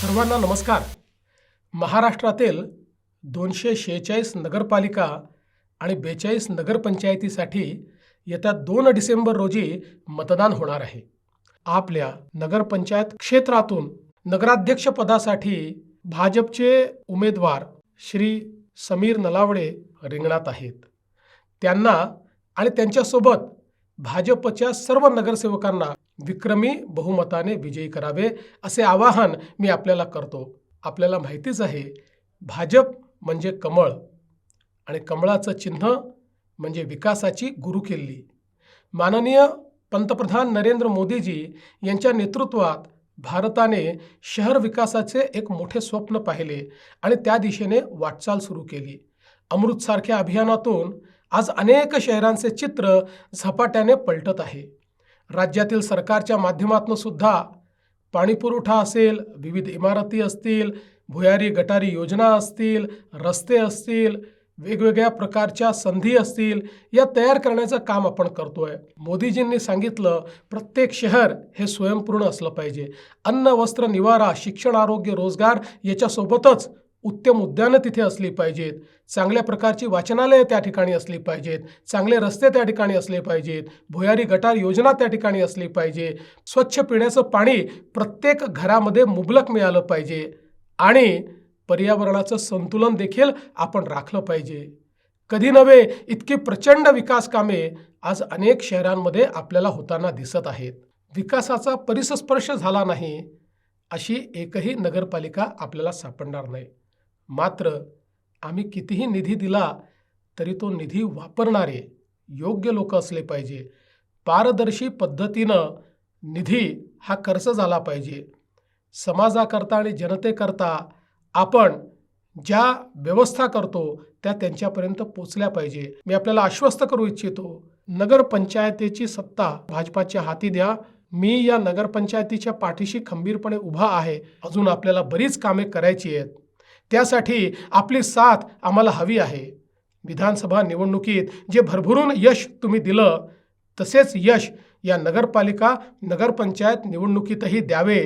सर्वांना नमस्कार. महाराष्ट्रातील 246 नगरपालिका आणि 42 नगरपंचायतीसाठी येत्या 2 डिसेंबर रोजी मतदान होणार आहे. आपल्या नगरपंचायत क्षेत्रातून नगराध्यक्ष पदासाठी भाजपचे उमेदवार श्री समीर नलावडे रिंगणात आहेत. त्यांना आणि त्यांच्यासोबत भाजपच्या सर्व नगरसेवकांना विक्रमी बहुमताने विजयी करावे असे आवाहन मी आपल्याला करतो. आपल्याला माहितीच आहे, भाजप म्हणजे कमळ आणि कमळाचं चिन्ह म्हणजे विकासाची गुरुकिल्ली. माननीय पंतप्रधान नरेंद्र मोदीजी यांच्या नेतृत्वात भारताने शहर विकासाचे एक मोठे स्वप्न पाहिले आणि त्या दिशेने वाटचाल सुरू केली. अमृतसारख्या अभियानातून आज अनेक शहरांचे चित्र झपाट्याने पलटत आहे. राज्यातील सरकारच्या माध्यमातून सुद्धा पाणीपुरवठा असेल, विविध इमारती असतील, भुयारी गटारी योजना असतील, रस्ते असतील, वेगवेगळ्या प्रकारच्या संधी असतील, या तयार करण्याचं काम आपण करतोय. मोदीजींनी सांगितलं, प्रत्येक शहर हे स्वयंपूर्ण असलं पाहिजे. अन्न, वस्त्र, निवारा, शिक्षण, आरोग्य, रोजगार याच्यासोबतच उत्तम उद्यानं तिथे असली पाहिजेत. चांगल्या प्रकारची वाचनालयं त्या ठिकाणी असली पाहिजेत. चांगले रस्ते त्या ठिकाणी असले पाहिजेत. भुयारी गटार योजना त्या ठिकाणी असली पाहिजे. स्वच्छ पिण्याचं पाणी प्रत्येक घरामध्ये मुबलक मिळालं पाहिजे आणि पर्यावरणाचं संतुलन देखील आपण राखलं पाहिजे. कधी नव्हे इतकी प्रचंड विकास कामे आज अनेक शहरांमध्ये आपल्याला होताना दिसत आहेत. विकासाचा परिसस्पर्श झाला नाही अशी एकही नगरपालिका आपल्याला सापडणार नाही. मात्र आम्ही कितीही निधी दिला तरी तो निधी वापरणारे योग्य लोक असले पाहिजे. पारदर्शी पद्धतीनं निधी हा खर्च झाला पाहिजे. समाजाकरता आणि जनतेकरता आपण ज्या व्यवस्था करतो त्या त्यांच्यापर्यंत पोचल्या पाहिजे. मी आपल्याला आश्वस्त करू इच्छितो, नगरपंचायतीची सत्ता भाजपाच्या हाती द्या. मी या नगरपंचायतीच्या पाठीशी खंबीरपणे उभा आहे. अजून आपल्याला बरीच कामे करायची आहेत. त्यासाठी आपली साथ आम्हाला हवी आहे. विधानसभा निवडणुकीत जे भरभरून यश तुम्ही दिलं, तसेच यश या नगरपालिका नगरपंचायत निवडणुकीतही द्यावे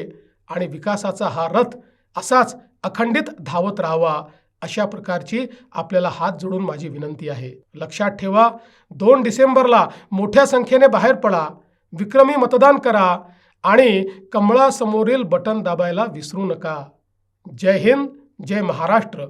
आणि विकासाचा हा रथ असाच अखंडित धावत राहावा, अशा प्रकारची आपल्याला हात जोडून माझी विनंती आहे. लक्षात ठेवा, 2 डिसेंबरला मोठ्या संख्येने बाहेर पडा, विक्रमी मतदान करा आणि कमळासमोरील बटन दाबायला विसरू नका. जय हिंद, जय महाराष्ट्र.